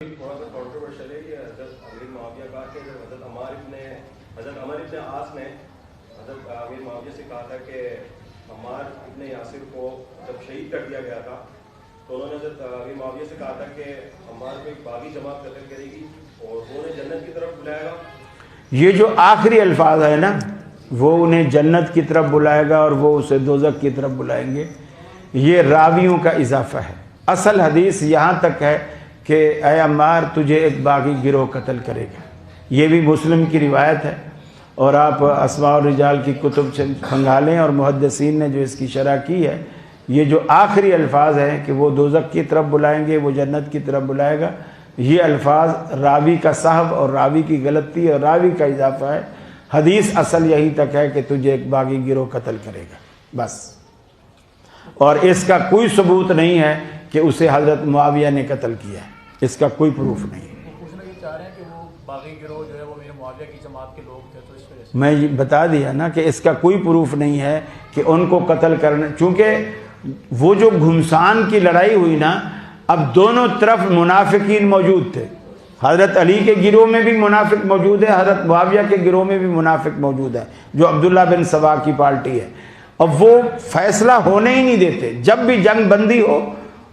تھوڑا سا کنٹروورشل ہے کہ حضرت امیر معاویہ کا کہ حضرت عمر ابن عاص نے حضرت امیر معاویہ سے کہا تھا کہ عمار ابن یاسر کو جب شہید کر دیا گیا تھا تو انہوں نے حضرت امیر معاویہ سے کہا تھا کہ عمار کو ایک باغی جماعت قتل کرے گی اور وہ انہیں جنت کی طرف بلائے گا. یہ جو آخری الفاظ ہے نا، وہ انہیں جنت کی طرف بلائے گا اور وہ اسے دوزخ کی طرف بلائیں گے، یہ راویوں کا اضافہ ہے. اصل حدیث یہاں تک ہے کہ اے عمار تجھے ایک باغی گروہ قتل کرے گا. یہ بھی مسلم کی روایت ہے، اور آپ اسماء الرجال کی کتب سے کھنگالیں اور محدثین نے جو اس کی شرح کی ہے، یہ جو آخری الفاظ ہیں کہ وہ دوزخ کی طرف بلائیں گے، وہ جنت کی طرف بلائے گا، یہ الفاظ راوی کا صحو اور راوی کی غلطی اور راوی کا اضافہ ہے. حدیث اصل یہی تک ہے کہ تجھے ایک باغی گروہ قتل کرے گا بس. اور اس کا کوئی ثبوت نہیں ہے کہ اسے حضرت معاویہ نے قتل کیا ہے، اس کا کوئی پروف نہیں. پوچھنا یہ چاہ رہے ہیں کہ وہ باغی گروہ جو ہے وہ میرے معاویہ کی جماعت کے لوگ تھے، تو اس وجہ سے میں یہ بتا دیا نا کہ اس کا کوئی پروف نہیں ہے کہ ان کو قتل کرنا، چونکہ وہ جو گھمسان کی لڑائی ہوئی نا، اب دونوں طرف منافقین موجود تھے. حضرت علی کے گروہ میں بھی منافق موجود ہے، حضرت معاویہ کے گروہ میں بھی منافق موجود ہے، جو عبداللہ بن سبا کی پارٹی ہے. اب وہ فیصلہ ہونے ہی نہیں دیتے. جب بھی جنگ بندی ہو،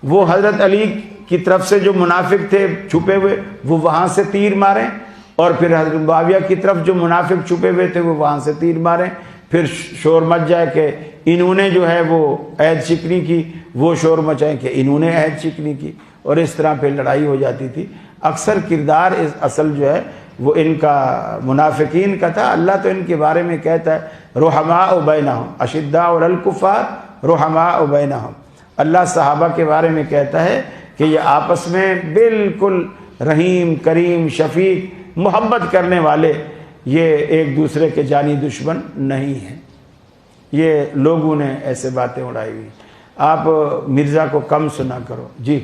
وہ حضرت علی کی طرف سے جو منافق تھے چھپے ہوئے، وہ وہاں سے تیر ماریں، اور پھر حضرت معاویہ کی طرف جو منافق چھپے ہوئے تھے وہ وہاں سے تیر ماریں. پھر شور مچ جائے کہ انہوں نے جو ہے وہ عہد شکنی کی، وہ شور مچائیں کہ انہوں نے عہد شکنی کی، اور اس طرح پہ لڑائی ہو جاتی تھی. اکثر کردار اصل جو ہے وہ ان کا منافقین کا تھا. اللہ تو ان کے بارے میں کہتا ہے رحماء بینہم اشداء علی الکفار رحماء بینہم. اللہ صحابہ کے بارے میں کہتا ہے کہ یہ آپس میں بالکل رحیم کریم شفیق محبت کرنے والے، یہ ایک دوسرے کے جانی دشمن نہیں ہیں. یہ لوگوں نے ایسے باتیں اڑائی ہوئی. آپ مرزا کو کم سنا کرو. جی